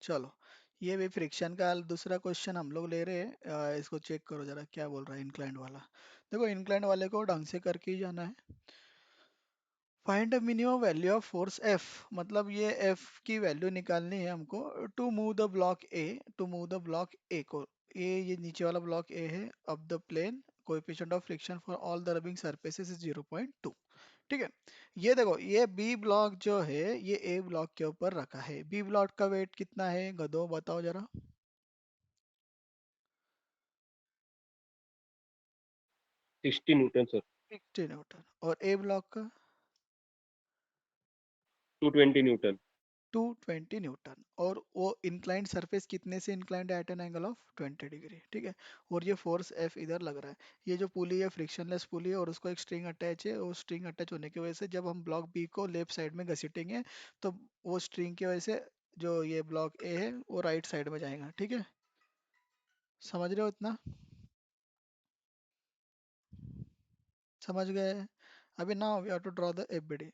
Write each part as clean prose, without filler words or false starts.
चलो, ये भी फ्रिक्शन का दूसरा क्वेश्चन हम लोग ले रहे हैं। इसको चेक करो जरा क्या बोल रहा है इंक्लाइंड वाला। देखो इंक्लाइंड वाले को ढंग से करके ही जाना है। Find the minimum value of force F, मतलब ये एफ की वैल्यू निकालनी है हमको to move the block A, to move the block A को। ये नीचे वाला ब्लॉक ए है। अब the plane coefficient of friction for all the rubbing surfaces is 0.2। ठीक है। ये देखो ये बी ब्लॉक जो है ये ए ब्लॉक के ऊपर रखा है। बी ब्लॉक का वेट कितना है गधो बताओ जरा। 60 न्यूटन सर। 60 न्यूटन। और ए ब्लॉक का 220 न्यूटन। 220 न्यूटन। और वो इंक्लाइंड सरफेस कितने से inclined at an angle of 20 degree. ठीक है। और ये फोर्स एफ इधर लग रहा है। ये जो पुली है फ्रिक्शनलेस पुली है और उसको एक स्ट्रिंग अटैच है। वो स्ट्रिंग अटैच होने की वजह से जब हम ब्लॉक बी को लेफ्ट साइड में घसीटेंगे तो वो स्ट्रिंग की वजह से जो ये ब्लॉक ए है वो राइट साइड में जाएगा। ठीक है। समझ रहे हो इतना? समझ गए? अभी now we have to draw the FBD.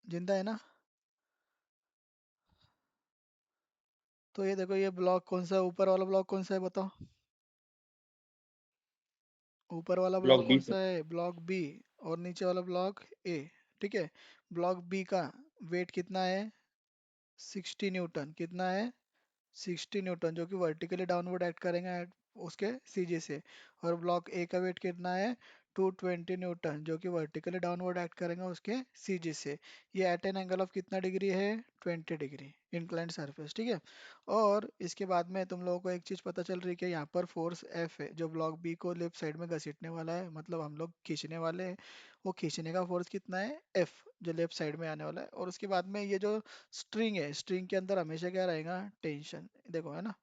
जिंदा है ना? तो ये देखो ये ब्लॉक कौन सा है, ऊपर वाला ब्लॉक कौन सा है बताओ। ऊपर वाला ब्लॉक ब्लॉक बी कौन सर। सा है? Block B. और नीचे वाला ब्लॉक ए। ठीक है। ब्लॉक बी का वेट कितना है? 60 न्यूटन। कितना है? 60 न्यूटन, जो कि वर्टिकली डाउनवर्ड एक्ट करेंगे उसके सीजे से। और ब्लॉक ए का वेट कितना है? 220 न्यूटन, जो कि वर्टिकली डाउनवर्ड एक्ट करेंगे उसके सीजे से। ये एट एन एंगल ऑफ कितना डिग्री है? 20 डिग्री इंक्लाइंड सरफेस। ठीक है। और इसके बाद में तुम लोगों को एक चीज पता चल रही है कि यहाँ पर फोर्स एफ है जो ब्लॉक बी को लेफ्ट साइड में घसीटने वाला है, मतलब हम लोग खींचने वाले हैं। वो खींचने का फोर्स कितना है? एफ, जो लेफ्ट साइड में आने वाला है। और उसके बाद में ये जो स्ट्रिंग है, स्ट्रिंग के अंदर हमेशा क्या रहेगा? टेंशन। देखो है ना,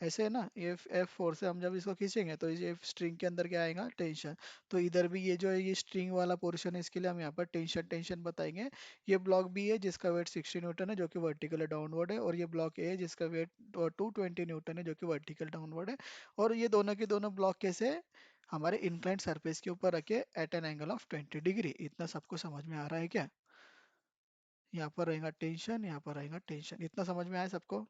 ऐसे है ना, ये एफ फोर्स से हम जब इसको खींचेंगे तो ये स्ट्रिंग के अंदर क्या आएगा? टेंशन। तो इधर भी ये जो है ये स्ट्रिंग वाला पोर्शन है, इसके लिए हम यहाँ पर टेंशन टेंशन बताएंगे। ये ब्लॉक बी है जिसका वेट 60 न्यूटन है जो कि वर्टिकल डाउनवर्ड है। और ये ब्लॉक ए है जिसका वेट 220 न्यूटन है जो कि वर्टिकल डाउनवर्ड है। और ये दोनों के दोनों ब्लॉक कैसे? हमारे इंक्लाइंड सरफेस के ऊपर रखे at an angle of 20 degree. इतना सबको समझ में आ रहा है क्या? यहाँ पर रहेगा टेंशन, यहाँ पर रहेगा टेंशन। इतना समझ में आया सबको?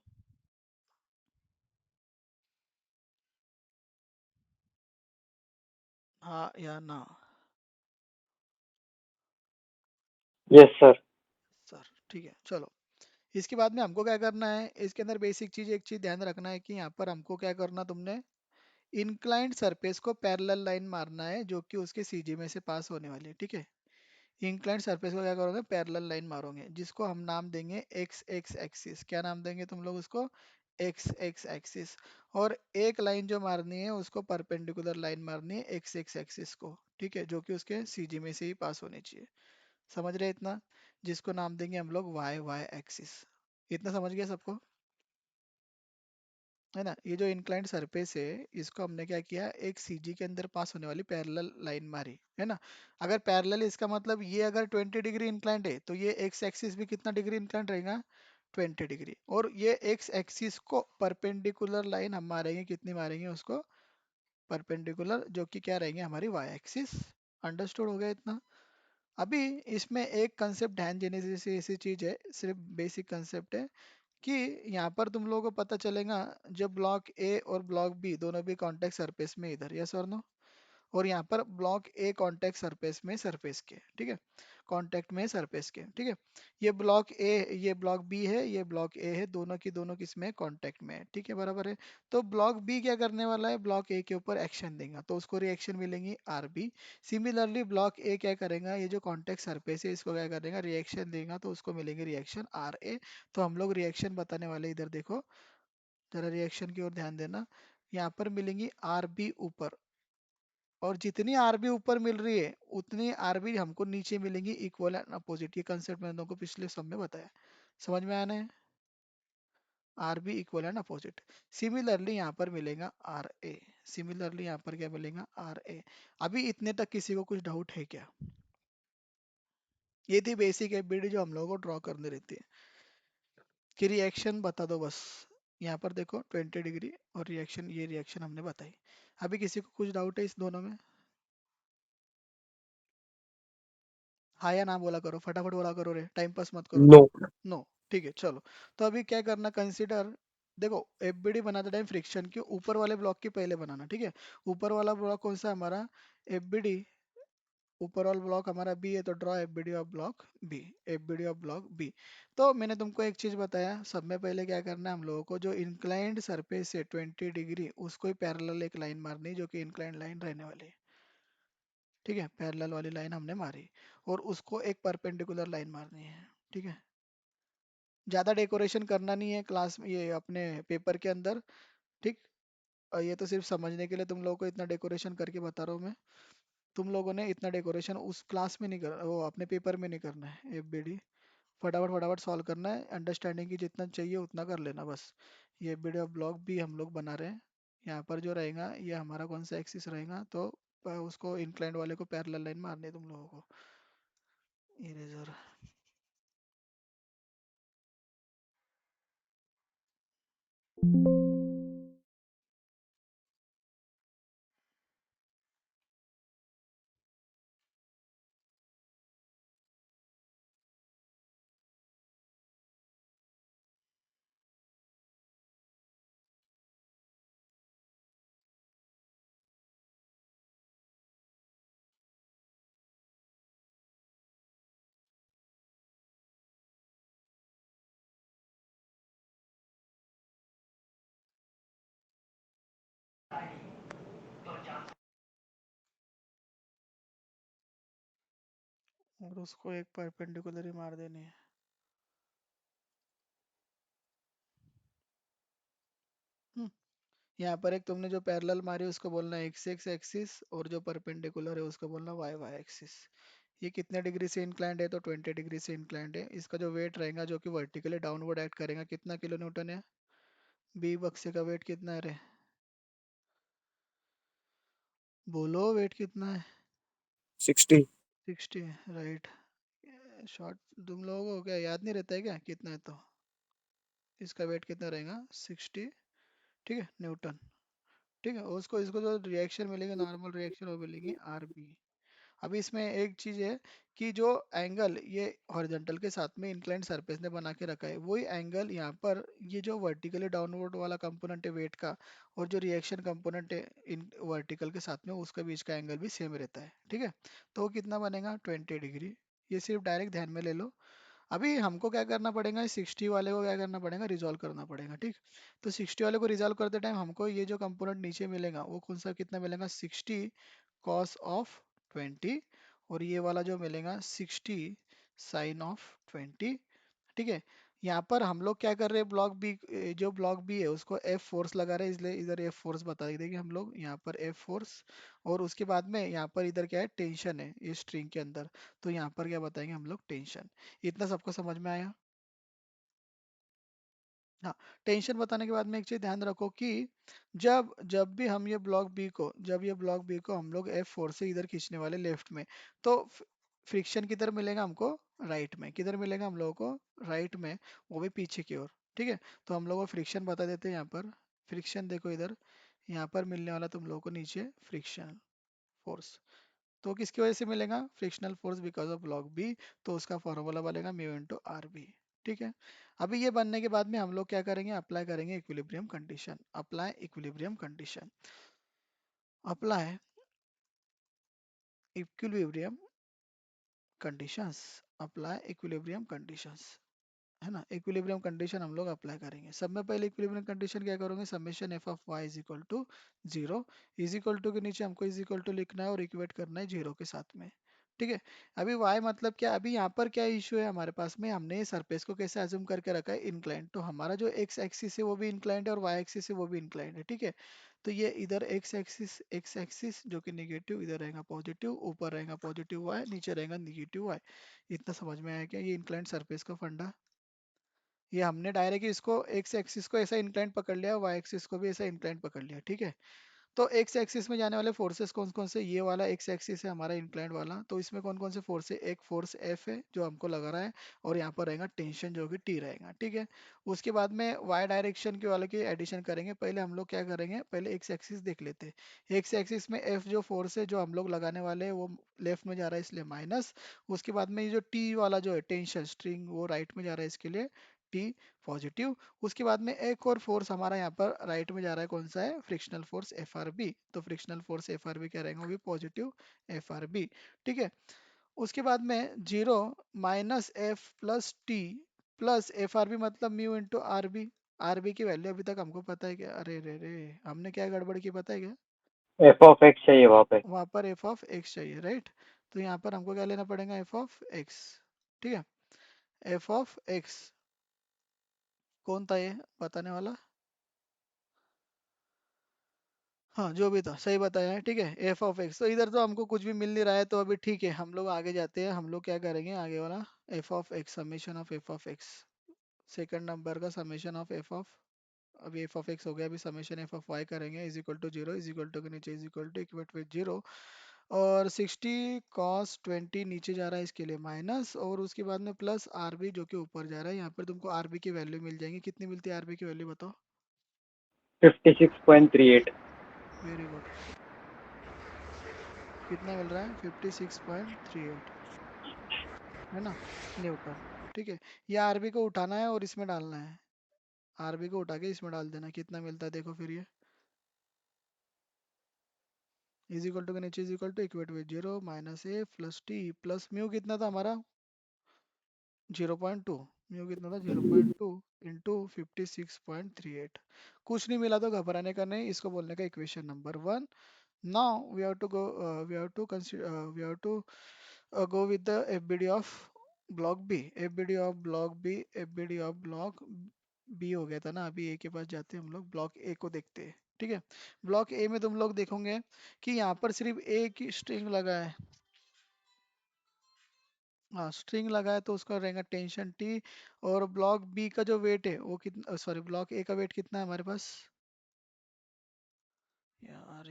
हाँ या ना? Yes sir. सर ठीक है चलो। इसके बाद में हमको क्या करना है? इसके अंदर बेसिक चीज, एक चीज ध्यान रखना है कि यहाँ पर हमको क्या करना, तुमने इंक्लाइंड सरफेस को पैरेलल लाइन मारना है जो कि उसके सीजी में से पास होने वाली है। ठीक है। इंक्लाइंड सरफेस को क्या करोगे? पैरेलल लाइन मारोगे जिसको हम नाम देंगे एक्स एक्स एक्सिस। क्या नाम देंगे तुम लोग उसको? X x axis. और एक लाइन जो मारनी है उसको परपेंडिकुलर लाइन मारनी है एक्स एक्स एक्सिस को। ठीक है। जो कि उसके सीजी में से ही पास होनी चाहिए। समझ रहे इतना? जिसको नाम देंगे हम लोग वाई वाई एक्सिस। इतना समझ गया सबको? है ना। ये जो इंक्लाइंड सरफेस है इसको हमने क्या किया, एक सीजी के अंदर पास होने वाली पैरेलल लाइन मारी है ना। अगर पैरेलल इसका मतलब ये अगर 20 डिग्री इंक्लाइंड है तो ये एक्स एक्सिस भी कितना डिग्री इंक्लाइंड रहेगा? 20 डिग्री। और ये एक्स एक्सिस को परपेंडिकुलर लाइन हम मारेंगे, कितनी मारेंगे उसको? परपेंडिकुलर, जो कि क्या रहेंगे? हमारी वाई एक्सिस। अंडरस्टूड हो गया इतना? अभी इसमें एक कंसेप्ट ध्यान देने जैसी ऐसी चीज है, सिर्फ बेसिक कंसेप्ट है कि यहाँ पर तुम लोगों को पता चलेगा जब ब्लॉक ए और ब्लॉक बी दोनों भी कॉन्टेक्ट सरफेस में, इधर यस और नो। और यहाँ पर ब्लॉक ए कॉन्टेक्ट सरफेस में, सरफेस के, ठीक है, कॉन्टेक्ट में सरफेस के। ठीक है। ये ब्लॉक ए, ये ब्लॉक बी है, ये ब्लॉक ए है, दोनों की दोनों किसमें? कॉन्टेक्ट में है। ठीक है, बराबर है। तो ब्लॉक बी क्या करने वाला है? ब्लॉक ए के ऊपर एक्शन देगा तो उसको रिएक्शन मिलेंगी R B. Similarly block A क्या करेगा? ये जो कॉन्टेक्ट सरफेस है इसको क्या करेगा? रिएक्शन देगा तो उसको मिलेंगे रिएक्शन आर ए। तो हम लोग रिएक्शन बताने वाले, इधर देखो जरा, रिएक्शन की ओर ध्यान देना। यहाँ पर मिलेंगी आर बी ऊपर, और जितनी आरबी ऊपर मिल रही है उतनी आरबी हमको नीचे मिलेंगी, इक्वल एंड अपोजिट। ये कंसेप्ट मैंने तुमको पिछले सब में बताया। समझ में आना है? RB equal and opposite. Similarly यहाँ पर मिलेगा आर ए। सिमिलरली यहाँ पर क्या मिलेगा? R A. अभी इतने तक किसी को कुछ डाउट है क्या? ये थी बेसिक एबिलिटी जो हम लोगों को ड्रॉ करनी रहती है कि रिएक्शन बता दो बस। यहाँ पर देखो 20 डिग्री और रिएक्शन, ये रिएक्शन हमने बताई। अभी किसी को कुछ डाउट है इस दोनों में? हाँ या ना बोला करो, फटाफट बोला करो रे, टाइम पास मत करो। नो। नो। ठीक है चलो। तो अभी क्या करना, कंसिडर, देखो एफबीडी बनाते टाइम फ्रिक्शन के ऊपर वाले ब्लॉक की पहले बनाना, ठीक है। ऊपर वाला ब्लॉक कौन सा है हमारा, एफबीडी। ऊपर वाला ब्लॉक हमारा बी है, तो draw FBD of block B. FBD of block B. तो मैंने तुमको एक चीज बताया, सब में पहले क्या करना है हम लोगों को, जो इंक्लाइंड सरफेस है 20 डिग्री, उसको ही पैरेलल एक लाइन मारनी है, जो कि इंक्लाइंड लाइन रहने वाली है। ठीक है, पैरेलल वाली लाइन हमने मारी, और उसको एक परपेंडिकुलर लाइन मारनी है। ठीक है, ज्यादा डेकोरेशन करना नहीं है क्लास में, ये अपने पेपर के अंदर। ठीक। और ये तो सिर्फ समझने के लिए तुम लोगों को इतना डेकोरेशन करके बता रहा हूँ मैं। तुम लोगों ने इतना डेकोरेशन उस क्लास में नहीं कर, वो अपने पेपर में नहीं करना है। एफबीडी फटाफट फटाफट सॉल्व करना है, अंडरस्टैंडिंग की जितना चाहिए उतना कर लेना बस। ये एफबीडी ऑफ ब्लॉक भी हम लोग बना रहे हैं। यहाँ पर जो रहेगा ये हमारा कौन सा एक्सिस रहेगा, तो उसको इंक्लाइंड वाले को पैरेलल लाइन मारनी है तुम लोगों को। इरेजर। और उसको एक परपेंडिकुलर ही मार देनी है। हम्म, यहाँ पर एक तुमने जो पैरेलल मारी उसको बोलना है एक्स एक्स एक्सिस, और जो परपेंडिकुलर है उसको बोलना वाई वाई एक्सिस। ये कितने डिग्री से इंक्लाइंड है, तो 20 डिग्री से इंक्लाइंड है। इसका जो वेट रहेगा जो कि वर्टिकली डाउनवर्ड एक्ट करेगा, कितना किलो न्यूटन है। बी बक्से का वेट कितना है रे, बोलो वेट कितना है। 60। 60। राइट। शॉर्ट। तुम लोगों को क्या याद नहीं रहता है क्या कितना है, तो इसका वेट कितना रहेगा 60। ठीक है, न्यूटन। ठीक है, उसको इसको जो रिएक्शन मिलेगी, नॉर्मल रिएक्शन, वो मिलेगी आर बी। अभी इसमें एक चीज है कि जो एंगल ये हॉरिजॉन्टल के साथ में इंक्लाइंड सरफेस ने बना के रखा है, वही एंगल यहाँ पर ये जो वर्टिकली डाउनवर्ड वाला कंपोनेंट है वेट का, और जो रिएक्शन कंपोनेंट है इन वर्टिकल के साथ में, उसका बीच का एंगल भी सेम रहता है। ठीक है, तो वो कितना बनेगा 20 डिग्री। ये सिर्फ डायरेक्ट ध्यान में ले लो। अभी हमको क्या करना पड़ेगा, 60 वाले को क्या करना पड़ेगा, रिजॉल्व करना पड़ेगा। ठीक। तो 60 वाले को रिजॉल्व करते टाइम हमको ये जो कंपोनेंट नीचे मिलेगा वो कौन सा कितना मिलेगा, 60 कॉस ऑफ 20, और ये वाला जो मिलेगा 60 साइन ऑफ 20। ठीक है, यहाँ पर हम लोग क्या कर रहे हैं, ब्लॉक बी, जो ब्लॉक बी है उसको एफ फोर्स लगा रहे हैं, इसलिए इधर एफ फोर्स बता देंगे हम लोग, यहाँ पर एफ फोर्स। और उसके बाद में यहाँ पर इधर क्या है, टेंशन है इस स्ट्रिंग के अंदर, तो यहाँ पर क्या बताएंगे हम लोग, टेंशन। इतना सबको समझ में आया। हाँ। टेंशन बताने के बाद में एक चीज ध्यान रखो कि जब जब भी हम ये ब्लॉक बी को, जब ये ब्लॉक बी को हम लोग एफ फोर से इधर खींचने वाले लेफ्ट में, तो फ्रिक्शन किधर मिलेगा हमको, राइट में। किधर मिलेगा हम लोगों को, राइट में, वो भी पीछे की ओर। ठीक है, तो हम लोग को फ्रिक्शन बता देते हैं यहाँ पर। फ्रिक्शन देखो इधर, यहाँ पर मिलने वाला तुम लोगों को नीचे फ्रिक्शन फोर्स, तो किसकी वजह से मिलेगा, frictional force because of block B. तो उसका फॉर्मूला बनेगा म्यू इंटू आर बी। ठीक है, अभी ये बनने के बाद में हम लोग क्या करेंगे, अप्लाई करेंगे equilibrium condition. Apply equilibrium condition. Apply equilibrium conditions. Apply equilibrium conditions, है ना। इक्विलिब्रियम कंडीशन हम लोग अप्लाई करेंगे। सब में पहले इक्विलिब्रियम कंडीशन क्या करोगे, summation F of Y is equal to zero. Is equal to के नीचे हमको इज इक्वल टू लिखना है और इक्वेट करना है जीरो के साथ में। ठीक है, अभी y मतलब क्या, अभी यहाँ पर क्या इशू है हमारे पास में, हमने सरफेस को कैसे अज्यूम करके रखा है, इंक्लाइंड। तो हमारा जो x एक्सिस है वो भी इंक्लाइंड है, और y एक्सिस है वो भी इंक्लाइंड है। ठीक है, तो ये इधर x एक्सिस जो कि नेगेटिव, इधर रहेगा पॉजिटिव, ऊपर रहेगा पॉजिटिव y, नीचे रहेगा नेगेटिव y। इतना समझ में आया क्या, ये इंक्लाइंड सरफेस का फंडा। ये हमने डायरेक्ट इसको एक्स एक्सिस को ऐसा इंक्लाइंट पकड़ लिया, वाई एक्सिस को भी ऐसा इंक्लाइंट पकड़ लिया। ठीक है, तो एक्स एक्सिस में जाने वाले फोर्सेस कौन कौन से, ये वाला एक्स एक्सिस है हमारा इंक्लाइंट वाला, तो इसमें कौन कौन से फोर्स है, एक फोर्स एफ है जो हमको लगा रहा है, और यहाँ पर रहेगा टेंशन जो कि टी रहेगा। ठीक है, उसके बाद में वाई डायरेक्शन के वाले की एडिशन करेंगे। पहले हम लोग क्या करेंगे, पहले एक्स एक्सिस देख लेते हैं। एक्स एक्सिस में एफ जो फोर्स है जो हम लोग लगाने वाले हैं वो लेफ्ट में जा रहा है, इसलिए माइनस। उसके बाद में ये जो टी वाला जो है टेंशन स्ट्रिंग, वो राइट में जा रहा है, इसके लिए टी पॉजिटिव। उसके बाद में एक और फोर्स हमारा यहाँ पर राइट में जा रहा है, कौन सा है, frictional force F R B. तो frictional force F R B क्या रहेगा, वो भी पॉजिटिव एफ आर बी। ठीक है। उसके बाद में zero minus F plus T plus F R B मतलब mu into R B. R B की वैल्यू अभी तक हमको पता है क्या, अरे रे रे, हमने क्या गड़बड़ की पता है क्या, एफ ऑफ एक्स चाहिए वहाँ पे। वहां पर एफ ऑफ एक्स चाहिए, राइट। तो यहाँ पर हमको क्या लेना पड़ेगा, एफ ऑफ एक्स। ठीक है। एफ ऑफ एक्स कौन था ये बताने वाला, हाँ जो भी था सही बताया है, ठीक है। एफ ऑफ एक्स, तो इधर तो हमको कुछ भी मिल नहीं रहा है, तो अभी ठीक है, हम लोग आगे जाते हैं। हम लोग क्या करेंगे आगे वाला, F of X, summation of F of X, second number का समेशन ऑफ एफ ऑफ, अभी एफ ऑफ एक्स हो गया, अभी समेशन एफ ऑफ वाई करेंगे, is equal to zero, is equal to के नीचे is equal to equate with zero. और 60 cos 20 नीचे जा रहा है, इसके लिए माइनस, और उसके बाद में प्लस आर बी जो कि ऊपर जा रहा है। यहाँ पर तुमको आर बी की वैल्यू मिल जाएंगी, कितनी मिलती है आर बी की वैल्यू बताओ। 56.38। वेरी गुड, कितना मिल रहा है, 56.38, है ना, न्यूटन। ठीक है। ये आरबी को उठाना है और इसमें डालना है, आरबी को उठा के इसमें डाल देना, कितना मिलता है देखो फिर ये, इज इक्वल टू के नीचे is equal to equate with zero minus A plus T plus mu कितना था हमारा, 0.2, म्यू कितना था 0.2 इंटू 56.38। कुछ नहीं मिला तो घबराने का नहीं, इसको बोलने का equation number one. Now we have to go. We have to consider. We have to go with the FBD of block B. FBD of block B. FBD of block B हो गया था ना, अभी ए के पास जाते हैं हम लोग, ब्लॉक ए को देखते हैं। ठीक है। ब्लॉक ए में तुम लोग देखोगे कि यहाँ पर सिर्फ ए की स्ट्रिंग लगा है, हाँ स्ट्रिंग लगा है, तो उसका रहेगा टेंशन टी। और ब्लॉक बी का जो वेट है वो कितना, सॉरी ब्लॉक ए का वेट कितना है हमारे पास, यार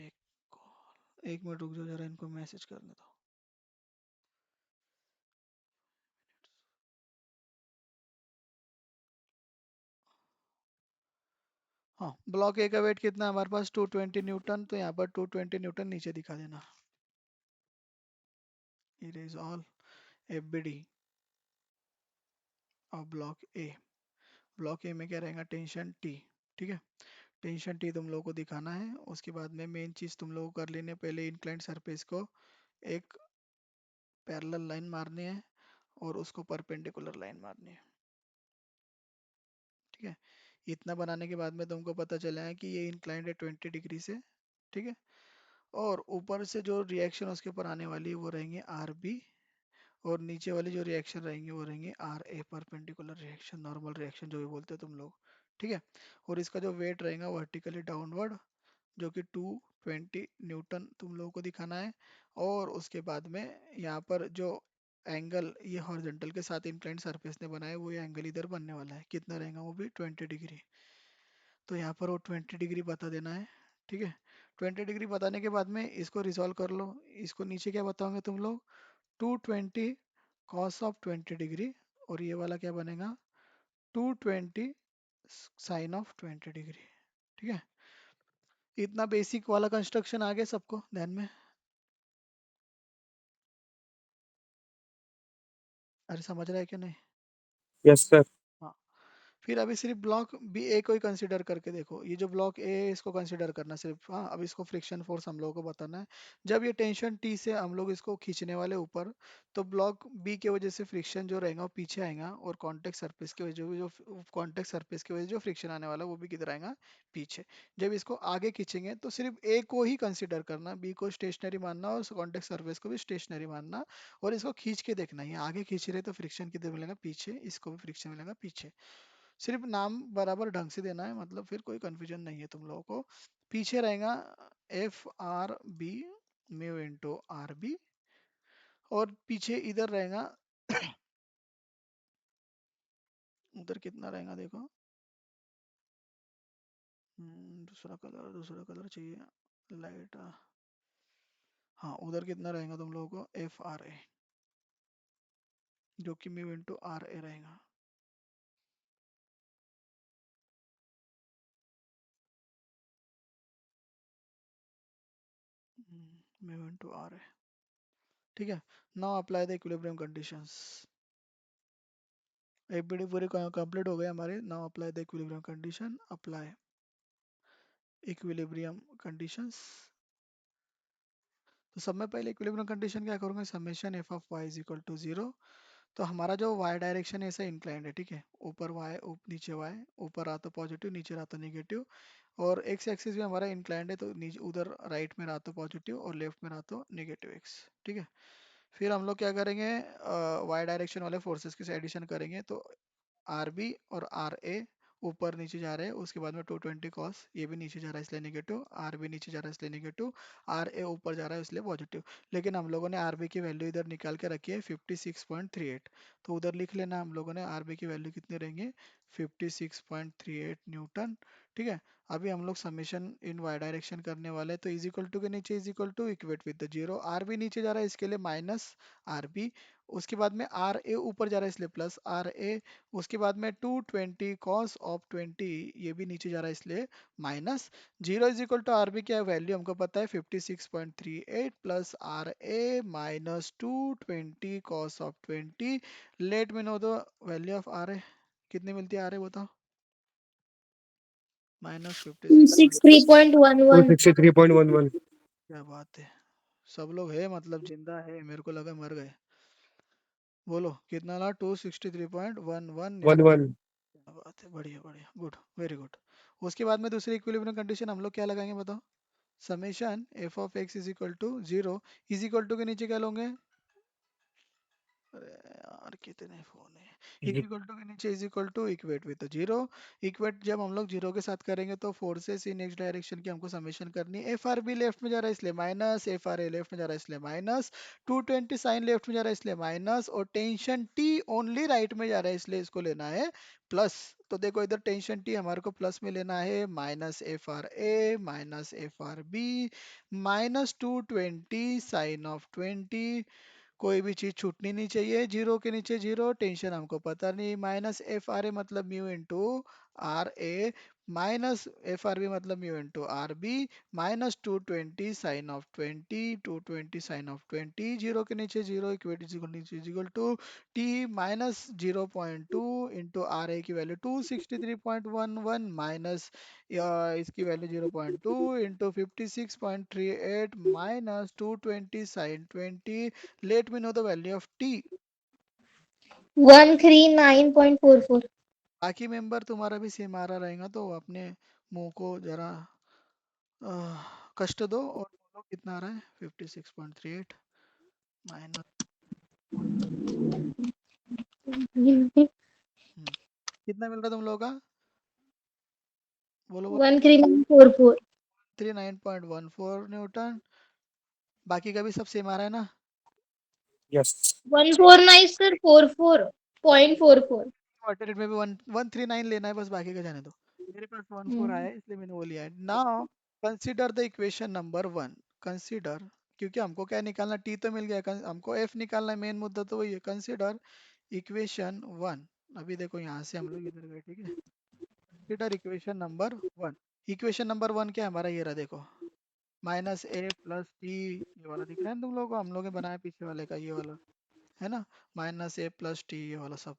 एक मिनट रुक जाओ जरा, इनको मैसेज करने दो। हाँ ब्लॉक ए का वेट कितना है हमारे पास, 220 न्यूटन, तो यहाँ पर 220 न्यूटन नीचे दिखा देना। इट इज ऑल एफबीडी और ब्लॉक ए। ब्लॉक ए में क्या रहेगा, टेंशन टी। ठीक है। टेंशन टी तुम लोगों को दिखाना है। उसके बाद में मेन चीज तुम लोगों को कर लेनी है, पहले इंक्लाइंट सरफेस को एक पैरेलल लाइन मारनी है और उसको परपेंडिकुलर लाइन मारनी है। ठीक है। इतना बनाने के बाद में तुमको पता चला है कि ये इंक्लाइंड है 20 डिग्री से। ठीक है। और ऊपर से जो रिएक्शन उसके ऊपर आने वाली है वो रहेंगे आर बी, और नीचे वाली जो रिएक्शन रहेंगे वो रहेंगे R A, perpendicular reaction, normal reaction जो भी बोलते हो तुम लोग। ठीक है। और इसका जो वेट रहेगा वर्टिकली डाउनवर्ड, जो कि 220 न्यूटन तुम लोगों को दिखाना है। और उसके बाद में यहाँ पर जो एंगल ये हॉरिजॉन्टल के साथ इंक्लाइंड सरफेस ने बनाया है, वो ये एंगल इधर बनने वाला है, कितना रहेगा वो भी 20 डिग्री। तो यहाँ पर वो 20 डिग्री बता देना है। ठीक है। 20 डिग्री बताने के बाद में इसको रिजॉल्व कर लो, इसको नीचे क्या बताओगे तुम लोग, 220 कॉस ऑफ 20 डिग्री, और ये वाला क्या बनेगा, 220 साइन ऑफ 20 डिग्री। ठीक है। इतना बेसिक वाला कंस्ट्रक्शन आ गया सबको ध्यान में, अरे समझ रहा है कि नहीं। Yes sir. हाँ। फिर अभी सिर्फ ब्लॉक बी ए को ही कंसिडर करके देखो, ये जो ब्लॉक ए है इसको कंसिडर करना सिर्फ, हाँ अब इसको फ्रिक्शन फोर्स हम लोगों को बताना है। जब ये टेंशन टी से हम लोग इसको खींचने वाले ऊपर, तो ब्लॉक बी की वजह से फ्रिक्शन जो रहेगा वो पीछे आएगा, और कॉन्टेक्ट सरफेस की वजह जो कॉन्टेक्ट सरफेस की वजह से जो फ्रिक्शन आने वाला है, वो भी किधर आएगा, पीछे। जब इसको आगे खींचेंगे तो सिर्फ ए को ही कंसिडर करना, बी को स्टेशनरी मानना और कॉन्टेक्ट सरफेस को भी स्टेशनरी मानना, और इसको खींच के देखना, ये आगे खींच रहे तो फ्रिक्शन किधर मिलेगा, पीछे, इसको भी फ्रिक्शन मिलेगा पीछे। सिर्फ नाम बराबर ढंग से देना है, मतलब फिर कोई कंफ्यूजन नहीं है तुम लोगों को। पीछे रहेगा F R B mu into R B, और पीछे इधर रहेगा उधर कितना रहेगा देखो, दूसरा कलर चाहिए लाइट, हाँ उधर कितना रहेगा तुम लोगों को, एफ आर ए, जो कि म्यू इंटू आर ए रहेगा। Mu into R A. ठीक है। Now apply the equilibrium conditions. FBD पूरी कंप्लीट हो गई हमारी। Now apply the equilibrium condition, apply equilibrium conditions. तो सब में पहले इक्विलिब्रियम कंडीशन क्या करूँगा, summation F of Y is equal to 0। तो हमारा जो वाई डायरेक्शन है ऐसा इंक्लाइंड है, ठीक है, ऊपर वाई नीचे वाई, ऊपर रहा तो पॉजिटिव नीचे रहा तो नेगेटिव, और एक्स एक्सिस भी हमारा इंक्लाइंड है, तो नीचे उधर राइट में रहा तो पॉजिटिव और लेफ्ट में रहा तो नेगेटिव एक्स, ठीक है। फिर हम लोग क्या करेंगे, वाई डायरेक्शन वाले फोर्सेस की एडिशन करेंगे। तो आर बी और आर ए ऊपर नीचे जा रहे हैं, उसके बाद में 220 कॉस, ये भी नीचे जा रहा है इसलिए नेगेटिव, आर बी नीचे जा रहा है इसलिए नेगेटिव, आर ए ऊपर जा रहा है इसलिए पॉजिटिव। लेकिन हम लोगों ने आर बी की वैल्यू इधर निकाल के रखी है 56.38, तो उधर लिख लेना हम लोगों ने आर बी की वैल्यू कितने रहेंगे 56.38 न्यूटन, ठीक है। अभी हम लोग समेशन इन वाई डायरेक्शन करने वाले हैं, तो इज इक्वल टू के नीचे is equal to equate with the zero, R B नीचे जा रहा है इसके लिए माइनस आर बी, उसके बाद में आर ए ऊपर जा रहा है इसलिए प्लस आर ए, उसके बाद में 220 कॉस ऑफ 20, ये भी नीचे जा रहा है इसलिए minus zero, is equal to R B क्या वैल्यू हमको पता है 56.38 plus R A minus 220 cos of 20। Let me know the value of R A, कितनी मिलती है आर ए बताओ, माइनस 56। 63.11. 263.11. क्या बात है, सब लोग है मतलब जिंदा है, मेरे को लगा मर गए। बोलो कितना ला, 263.11 न्यूटन। 11. क्या बात है, बढ़िया बढ़िया, गुड, वेरी गुड। उसके बाद में दूसरी इक्विलिब्रियम कंडीशन हम लोग क्या लगाएंगे बताओ, summation F of X is equal to 0 is equal to के नीचे क्या लोगे, अरे यार कितने फोन है, इज इक्वल टू के नीचे is equal to equate with zero. Equate जब हम लोग जीरो के साथ करेंगे तो फोर्सेस इन एक्स डायरेक्शन की हमको समेशन करनी है, एफ आर बी लेफ्ट में जा रहा है इसलिए माइनस, एफ आर ए लेफ्ट में जा रहा है इसलिए माइनस, 220 साइन लेफ्ट में जा रहा है इसलिए माइनस, और टेंशन टी ओनली राइट में जा रहा है इसलिए इसको लेना है प्लस। तो देखो इधर टेंशन टी हमारे को प्लस में लेना है, minus F R A minus F R B minus 220 sine of 20, कोई भी चीज छूटनी नहीं चाहिए, जीरो के नीचे जीरो, टेंशन हमको पता नहीं, माइनस एफ आर ए मतलब mu into R A minus F R B मतलब mu into R B minus 220 sine of 20, 220 sine of 20, zero के नीचे जीरो, इक्वेट नीचे equal to T minus 0.2 into R A की value 263.11 minus इसकी value 0.2 into 56.38 minus 220 sine 20। Let me know the value of T. 139.44. बाकी member तुम्हारा भी same आ रहा रहेगा, तो अपने मुंह को जरा कष्ट दो और बोलो कितना आ रहा है 56.38 माइनस, कितना मिल रहा है तुम लोगों का, बोलो बोलो। 139.44. 39.14 न्यूटन, बाकी का भी सब सेम आ रहा है ना। Yes. 149 sir, 44.44. अल्टरनेट में भी 139 लेना है बस, बाकी का जाने दो। मेरे पास 14 आया है इसलिए मैंने वो लिया है। Now consider the equation number 1, consider, क्योंकि हमको क्या निकालना, टी तो मिल गया, हमको एफ निकालना है, मेन मुद्दा तो वही है। कंसीडर इक्वेशन 1, अभी देखो यहाँ से हम लोग इधर गए, ठीक है। Consider equation number 1, equation number 1 क्या है हमारा, ये रहा देखो, माइनस ए प्लस टी, ये वाला दिख रहा है ना तुम लोगों को, हम लोग ने बनाया पीछे वाले का, ये वाला है ना, माइनस ए प्लस टी, ये वाला सब,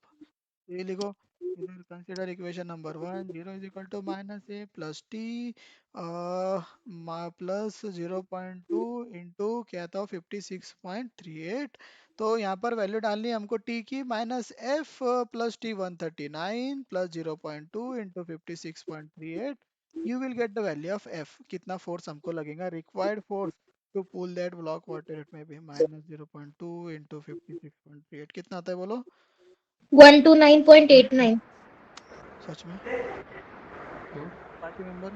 ये लिखो इधर। Consider equation number 1, 0 is equal to minus A plus T plus 0.2 into क्या था 56.38। तो यहाँ पर वैल्यू डालनी है हमको टी की, minus F plus T 139 plus 0.2 into 56.38, you will get the value of F, कितना फोर्स हमको लगेगा, required force to pull that block water it में भी, माइनस 0.2 इंटू 56.38 कितना आता है बोलो। 129.89. सच में। बाकी मेंबर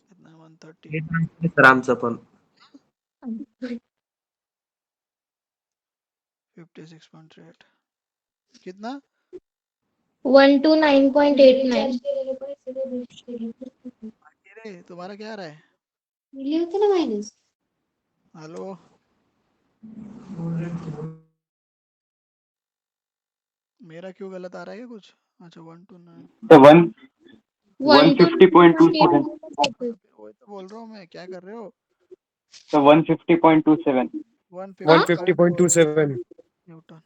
कितना, 130, रामचं पण 56.38 कितना, 129.89. बाकी रे तुम्हारा क्या आ रहा है, मिली होती ना माइनस. हेलो, मेरा क्यों गलत आ रहा है क्या कुछ, अच्छा 129, The one 150.27. 129.89. वही तो बोल रहा हूँ मैं, क्या कर रहे हो। The 150.27. 150.27 न्यूटन।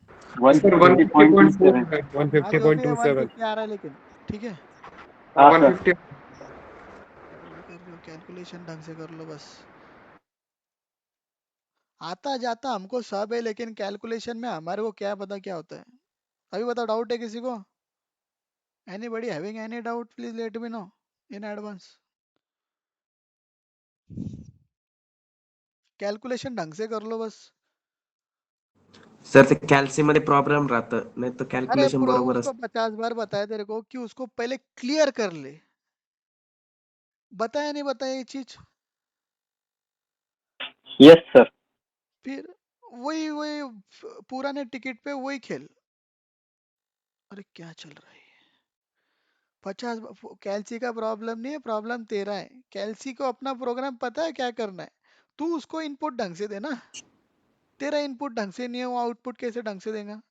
सर 150.4 है 150.27 150 आ रहा है लेकिन ठीक है, हाँ सर 150 जो भी कर रहे हो कैलकुलेशन ढंग से कर लो बस। आता जाता हमको सब है, लेकिन कैलकुलेशन में हमारे को क्या पता क्या होता है। अभी बताओ, डाउट है किसी को? Anybody having any doubt, please let me no in advance. Calculation ढंग से कर लो बस। सर ते कॅल्सी मध्ये प्रॉब्लेम राहतं नाही तर अरे कॅल्क्युलेशन प्रो बरोबर उसको 50 बार बताया तेरे को कि उसको पहले क्लियर कर ले। बताया नहीं बताया ये चीज? यस सर फिर वही वही पुराने टिकट पे वही खेल। अरे क्या चल रहा है? 50 कैल्सी का प्रॉब्लम नहीं है, प्रॉब्लम तेरा है। कैल्सी को अपना प्रोग्राम पता है क्या करना है, तू उसको इनपुट ढंग से देना। तेरा इनपुट ढंग से नहीं है, वो आउटपुट कैसे ढंग से देगा?